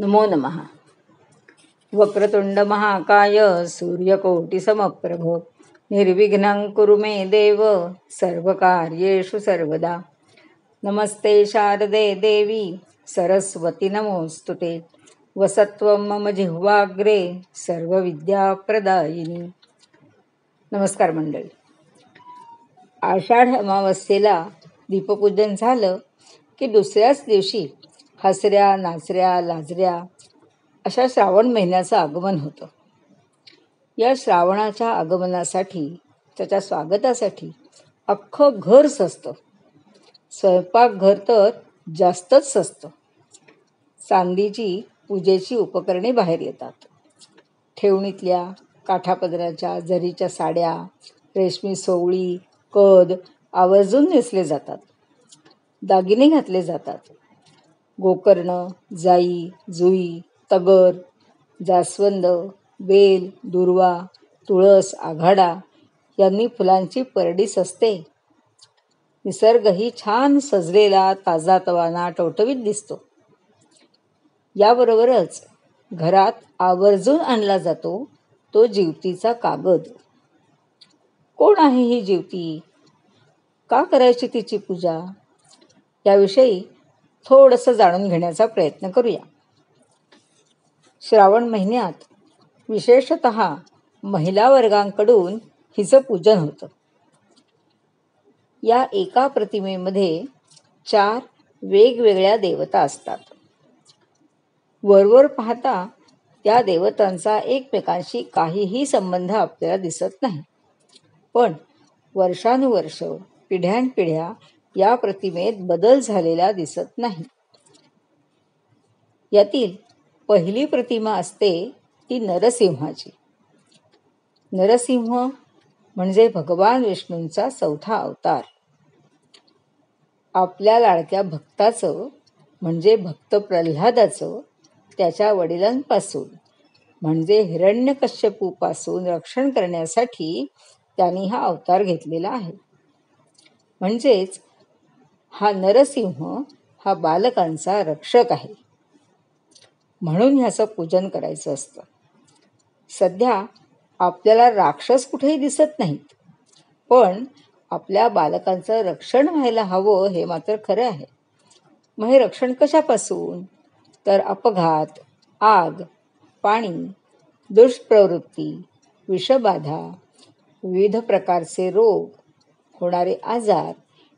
नमो नमः. वक्रतुंड महाकाय सूर्यकोटिसमप्रभ निर्विघ्नं कुरु मे देव सर्वकार्येषु सर्वदा. नमस्ते शारदे देवी सरस्वती नमोस्तुते. वसत्वं मम जिह्वाग्रे सर्वविद्याप्रदायिनी. नमस्कार मंडळी. आषाढ अमावस्येला दीपपूजन झालं की दुसऱ्याच दिवशी हसऱ्या नाचऱ्या लाजऱ्या अशा श्रावण महिन्याचं आगमन होतं. या श्रावणाच्या आगमनासाठी, त्याच्या स्वागतासाठी अख्खं घर सजतं. स्वयंपाकघर तर जास्तच सजतं. चांदीची पूजेची उपकरणे बाहेर येतात. ठेवणीतल्या काठापदराच्या जरीच्या साड्या, रेशमी सोवळी, कद आवर्जून नेसले जातात. दागिने घातले जातात. गोकर्ण, जाई, जुई, तगर, जास्वंद, बेल, दुर्वा, तुळस, आघाडा यांनी फुलांची परडी सजते. निसर्गही छान सजलेला, ताजातवाना, टवटवीत दिसतो. याबरोबरच घरात आवर्जून आणला जातो तो जिवतीचा कागद. कोण आहे ही जिवती? का करायची तिची पूजा? याविषयी थोडंसं जाणून घेण्याचा प्रयत्न करूया. श्रावण महिन्यात विशेषतः महिला वर्गांकडून हिचं पूजन होतं. या एका प्रतिमेमध्ये 4 वेगवेगळ्या देवता असतात. वरवर पाहता त्या देवतांचा एकमेकांशी काहीही संबंध आपल्याला दिसत नाही. पण वर्षानुवर्ष, पिढ्यानपिढ्या या प्रतिमेत बदल झालेला दिसत नाही. यातील पहिली प्रतिमा असते ती नरसिंहाची. नरसिंह म्हणजे भगवान विष्णूंचा 4था अवतार. आपल्या लाडक्या भक्ताचं म्हणजे भक्त प्रल्हादाचं त्याच्या वडिलांपासून म्हणजे हिरण्यकश्यपूपासून रक्षण करण्यासाठी त्यांनी हा अवतार घेतलेला आहे. म्हणजेच हा नरसिंह हा बालकांचा रक्षक आहे. म्हणून ह्याचं पूजन करायचं असतं. सध्या आपल्याला राक्षस कुठेही दिसत नाहीत, पण आपल्या बालकांचं रक्षण व्हायला हवं हे मात्र खरं आहे. मग हे रक्षण कशापासून? तर अपघात, आग, पाणी, दुष्प्रवृत्ती, विषबाधा, विविध प्रकारचे रोग, होणारे आजार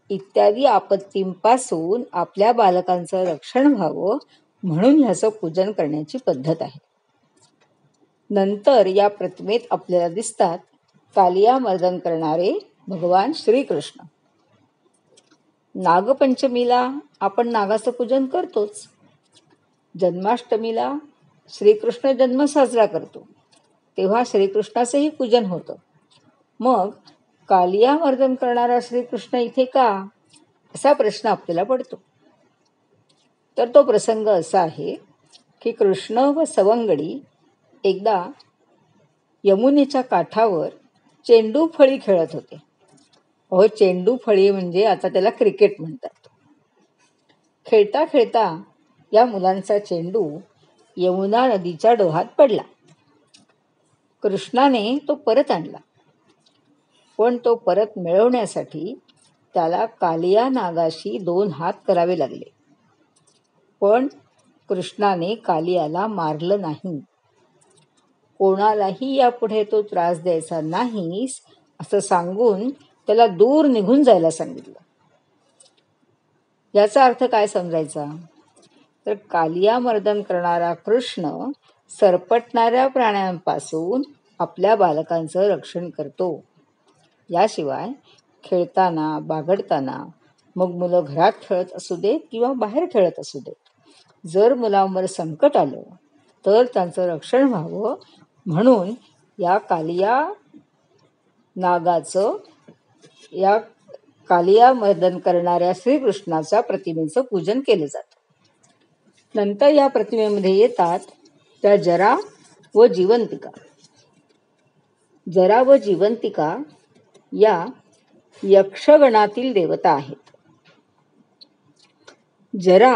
इत्यादी आपत्तींपासून आपल्या बालकांचं रक्षण व्हावं म्हणून ह्याचं पूजन करण्याची पद्धत आहे. नंतर या प्रतिमेत आपल्याला दिसतात कालिया मर्दन करणारे भगवान श्रीकृष्ण. नागपंचमीला आपण नागाचं पूजन करतोच. जन्माष्टमीला श्रीकृष्ण जन्म साजरा करतो, तेव्हा श्रीकृष्णाचंही पूजन होतं. मग कालिया मर्दन करणारा श्रीकृष्ण इथे का, असा प्रश्न आपल्याला पडतो. तर तो प्रसंग असा आहे की कृष्ण व सवंगडी एकदा यमुनेच्या काठावर चेंडू फळी खेळत होते. चेंडू फळी म्हणजे आता त्याला क्रिकेट म्हणतात. खेळता खेळता या मुलांचा चेंडू यमुना नदीच्या डोहात पडला. कृष्णाने तो परत आणला, पण तो परत मिळवण्यासाठी त्याला कालिया नागाशी 2 हात करावे लागले. पण कृष्णाने कालियाला मारलं नाही. कोणालाही यापुढे तो त्रास द्यायचा नाहीस असं सांगून त्याला दूर निघून जायला सांगितलं. याचा अर्थ काय समजायचा? तर कालिया मर्दन करणारा कृष्ण सरपटणाऱ्या प्राण्यांपासून आपल्या बालकांचं रक्षण करतो. याशिवाय खेळताना, बागडताना, मग मुलं घरात खेळत असू देत किंवा बाहेर खेळत असू देत, जर मुलांवर संकट आलं तर त्यांचं रक्षण व्हावं म्हणून या कालिया नागाचं, या कालिया मर्दन करणाऱ्या श्रीकृष्णाच्या प्रतिमेचं पूजन केलं जातं. नंतर या प्रतिमेमध्ये येतात त्या जरा व जीवंतिका. जरा व जीवंतिका या यक्षगणातील देवता आहेत. जरा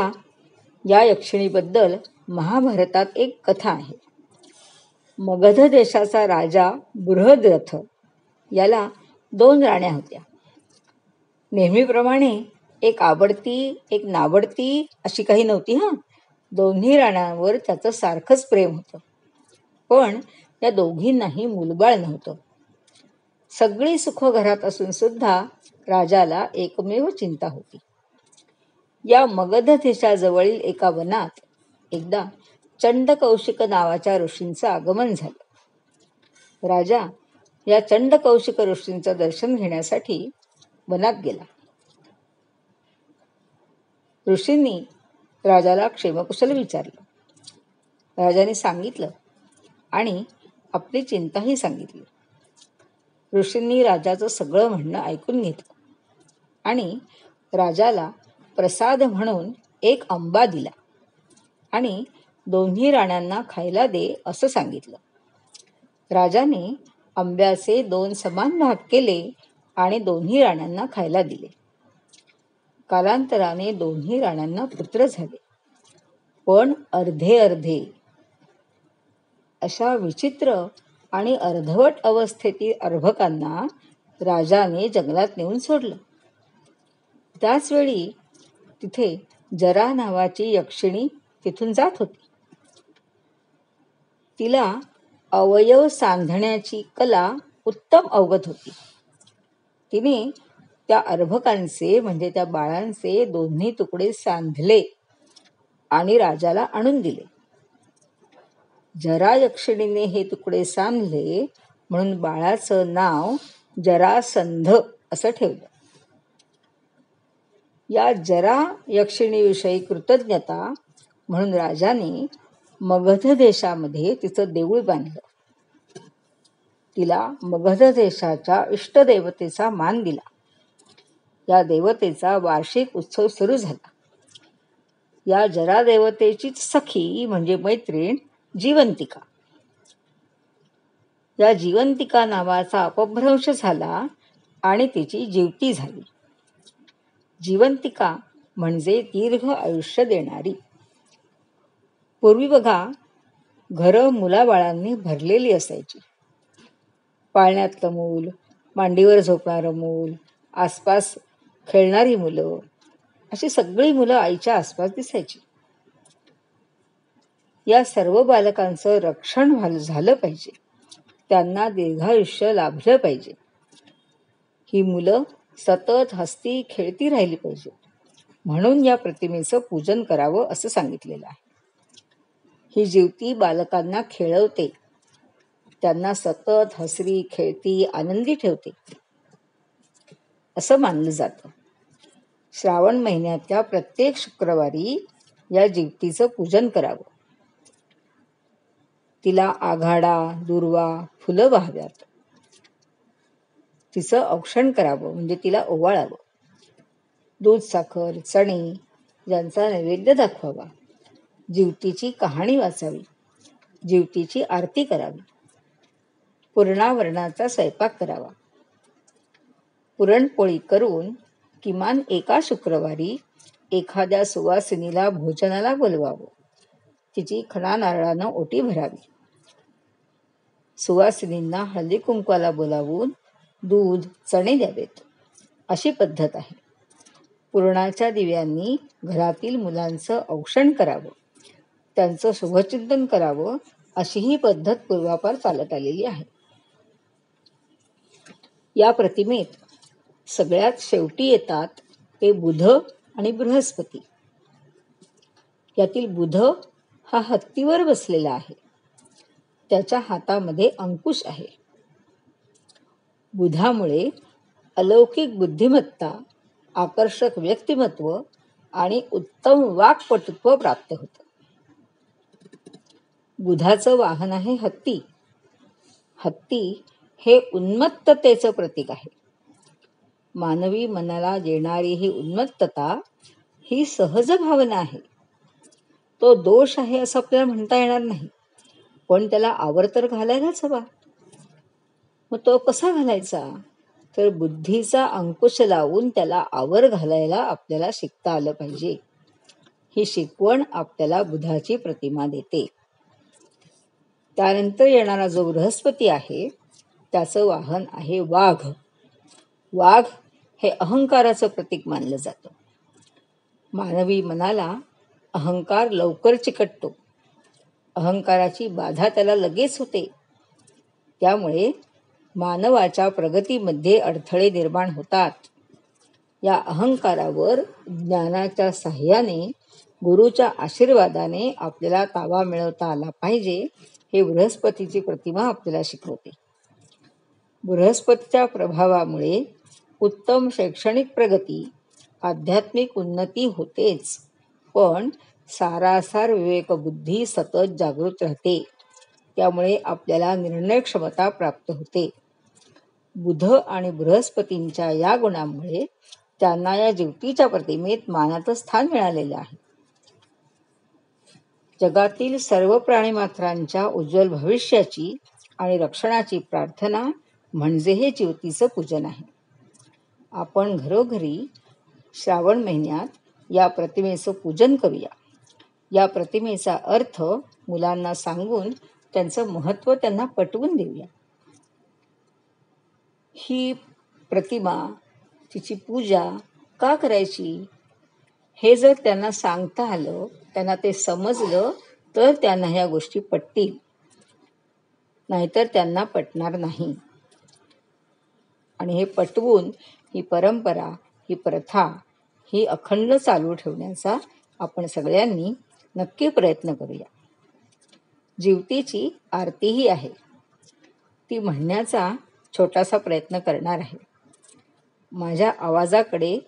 या यक्षिणीबद्दल महाभारतात एक कथा आहे. मगध देशाचा राजा बृहद्रथ याला 2 राण्या होत्या. नेहमीप्रमाणे एक आवडती एक नावडती अशी काही नव्हती हां. दोन्ही राण्यांवर त्याचं सारखंच प्रेम होतं. पण या दोघींनाही मुलबाळ नव्हतं. सगळी सुख घरात असून सुद्धा राजाला एकमेव चिंता होती. या मगध देशाजवळील एका वनात एकदा चंडकौशिक नावाच्या ऋषींचं आगमन झालं. राजा या चंडकौशिक ऋषींचं दर्शन घेण्यासाठी वनात गेला. ऋषींनी राजाला क्षेमकुशल विचारलं. राजाने सांगितलं आणि आपली चिंताही सांगितली. ऋषींनी राजाचं सगळं म्हणणं ऐकून घेतलं आणि राजाला प्रसाद म्हणून एक आंबा दिला आणि दोन्ही राण्यांना खायला दे असं सांगितलं. राजाने आंब्याचे 2 समान भाग केले आणि दोन्ही राण्यांना खायला दिले. कालांतराने दोन्ही राण्यांना पुत्र झाले, पण अर्धे अर्धे. अशा विचित्र आणि अर्धवट अवस्थेतील अर्भकांना राजाने जंगलात नेऊन सोडलं. त्याचवेळी तिथे जरा नावाची यक्षिणी तिथून जात होती. तिला अवयव सांधण्याची कला उत्तम अवगत होती. तिने त्या अर्भकांचे म्हणजे त्या बाळांचे 2 तुकडे सांधले आणि राजाला आणून दिले. जरा यक्षिणीने हे तुकडे सांधले म्हणून बाळाचं नाव जरासंध असं ठेवलं. या जरा यक्षिणीविषयी कृतज्ञता म्हणून राजाने मगध देशामध्ये तिचं देऊळ बांधलं. तिला मगध देशाच्या इष्टदेवतेचा मान दिला. या देवतेचा वार्षिक उत्सव सुरू झाला. या जरा देवतेचीच सखी म्हणजे मैत्रीण जीवंतिका. या जीवंतिका नावाचा अपभ्रंश झाला आणि तिची जीवती झाली. जीवंतिका म्हणजे दीर्घ आयुष्य देणारी. पूर्वी बघा, घरं मुलाबाळांनी भरलेली असायची. पाळण्यातलं मूल, मांडीवर झोपणारं मूल, आसपास खेळणारी मुलं, अशी सगळी मुलं आईच्या आसपास दिसायची. या सर्व बालकांचं रक्षण झालं पाहिजे, त्यांना दीर्घायुष्य लाभलं पाहिजे. ही मुलं सतत हसती खेळती राहिली पाहिजे म्हणून या प्रतिमेचं पूजन करावं असं सांगितलेलं आहे. ही जीवती बालकांना खेळवते, त्यांना सतत हसरी खेळती आनंदी ठेवते असं मानलं जातं. श्रावण महिन्यातल्या प्रत्येक शुक्रवारी या जीवतीचं पूजन करावं. तिला आघाडा, दुर्वा, फुलं वाहाव्यात. तिचं औक्षण करावं म्हणजे तिला ओवाळावं. दूध, साखर, चणे यांचा नैवेद्य दाखवावा. जीवतीची कहाणी वाचावी. जीवतीची आरती करावी. पुरणावरणाचा स्वयंपाक करावा. पुरणपोळी करून किमान एका शुक्रवारी एखाद्या सुवासिनीला भोजनाला बोलवावं. तिची खणा नारळानं ओटी भरावी. सुवासिनींना हळदी कुंकवाला बोलावून दूध, चणे द्यावेत अशी पद्धत आहे. पुरणाच्या दिव्यांनी घरातील मुलांचं औक्षण करावं, त्यांचं शुभचिंतन करावं अशी ही पद्धत पूर्वापार चालत आलेली आहे. या प्रतिमेत सगळ्यात शेवटी येतात ते बुध आणि बृहस्पती. यातील बुध हा हत्तीवर बसलेला आहे. त्याच्या हातामध्ये अंकुश आहे. बुधामुळे अलौकिक बुद्धिमत्ता, आकर्षक व्यक्तिमत्व आणि उत्तम वाक्पटुत्व प्राप्त होतं. बुधाचं वाहन आहे हत्ती. हत्ती हे उन्मत्ततेचं प्रतीक आहे. मानवी मनाला येणारी ही उन्मत्तता ही सहज भावना आहे. तो दोष आहे असं आपल्याला म्हणता येणार नाही, पण त्याला आवर तर घालायलाच हवा. मग तो कसा घालायचा? तर बुद्धीचा अंकुश लावून त्याला आवर घालायला आपल्याला शिकता आलं पाहिजे. ही शिकवण आपल्याला बुधाची प्रतिमा देते. त्यानंतर येणारा जो बृहस्पती आहे त्याचं वाहन आहे वाघ. वाघ हे अहंकाराचं प्रतीक मानलं जातं. मानवी मनाला अहंकार लवकर चिकटतो. अहंकाराची बाधा त्याला लगेच होते. त्यामुळे मानवाच्या प्रगतीमध्ये अडथळे निर्माण होतात. या अहंकारावर ज्ञानाच्या साह्याने, गुरुच्या आशीर्वादाने आपल्याला ताबा मिळवता आला पाहिजे, हे बृहस्पतीची प्रतिमा आपल्याला शिकवते. बृहस्पतीच्या प्रभावामुळे उत्तम शैक्षणिक प्रगती, आध्यात्मिक उन्नती होतेच, पण सारासार विवेकबुद्धी सतत जागृत राहते. त्यामुळे आपल्याला निर्णय क्षमता प्राप्त होते. बुध आणि बृहस्पतींच्या या गुणांमुळे त्यांना या ज्योतीच्या प्रतिमेत मानाचं स्थान मिळालेलं आहे. जगातील सर्व प्राणीमात्रांच्या उज्ज्वल भविष्याची आणि रक्षणाची प्रार्थना म्हणजे हे ज्योतीचं पूजन आहे. आपण घरोघरी श्रावण महिन्यात या प्रतिमेचं पूजन करूया. या प्रतिमेचा अर्थ मुलांना सांगून त्यांचं महत्त्व त्यांना पटवून देऊया. ही प्रतिमा, तिची पूजा का करायची हे जर त्यांना सांगता आलं, त्यांना ते समजलं, तर त्यांना ह्या गोष्टी पटतील, नाहीतर त्यांना पटणार नाही. आणि हे पटवून ही परंपरा, ही प्रथा, ही अखंड चालू ठेवण्याचा आपण सगळ्यांनी नक्की प्रयत्न करूया. ज्योतीची आरतीही आहे, ती म्हणण्याचा छोटासा प्रयत्न करणार आहे. माझ्या आवाजाकडे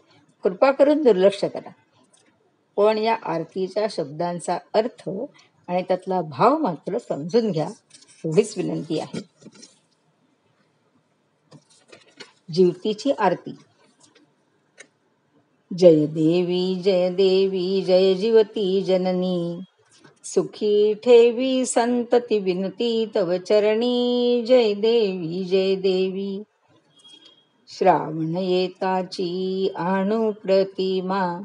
कृपा करून दुर्लक्ष करा, पण या आरतीच्या शब्दांचा अर्थ आणि त्यातला भाव मात्र समजून घ्या, एवढीच विनंती आहे. ज्योतीची आरती. जय देवी जय जीवती जननी, सुखी ठेवी संतती विनती तव चरणी. जय देवी. श्रावण येताची आणू प्रतिमा,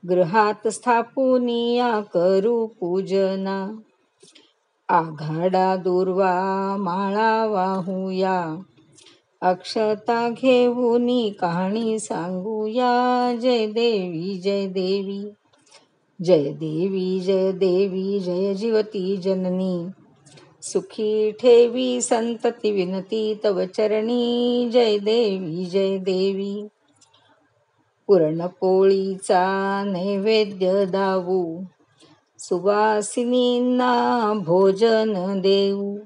गृहात स्थापुनिया करू पूजना. आघाडा दुर्वा माळा वाहूया, अक्षता घेऊनी कहाणी सांगूया. जय देवी जय जीवती जननी, सुखी ठेवी संतती विनती तव चरणी. जय देवी. पुरणपोळीचा नैवेद्य दावू, सुवासिनींना भोजन देऊ.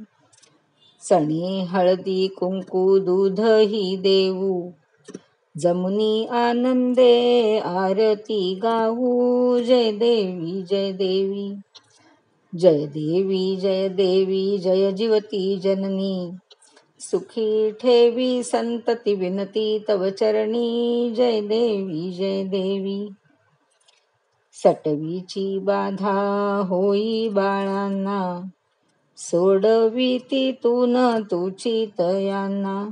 चणे हळदी कुंकू दूधही देऊ, जमुनी आनंदे आरती गाऊ. जय देवी जय जीवती जननी, सुखी ठेवी संतती विनती तव चरणी. जय देवी. सटवीची बाधा होई बाळांना, सोडविती तून तुची तयांना.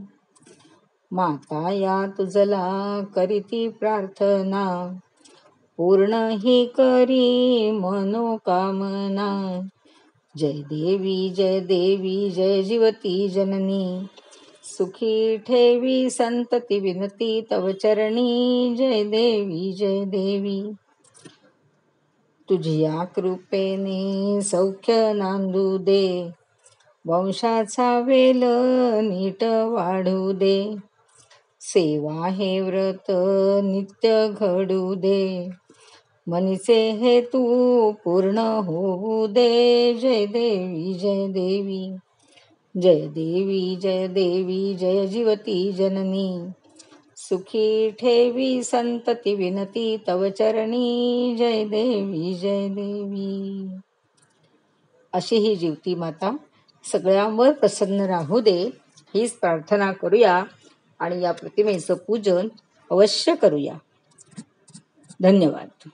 माता या तुझला करीती प्रार्थना, पूर्ण ही करी मनोकामना. जय देवी जय जीवती जननी, सुखी ठेवी संतती विनती तव चरणी. जय देवी. तुझ्या कृपेने सौख्य नांदू दे, वंशाचा वेल नीट वाढू दे. सेवा हे व्रत नित्य घडू दे, मनीचे हे तू पूर्ण होऊ दे. जय देवी जय जीवती जननी, सुखी ठेवी संतती विनती तव चरणी. जय देवी. अशी ही ज्योती माता सगळ्यांवर प्रसन्न राहू दे, हीच प्रार्थना करूया आणि या प्रतिमेचं पूजन अवश्य करूया. धन्यवाद.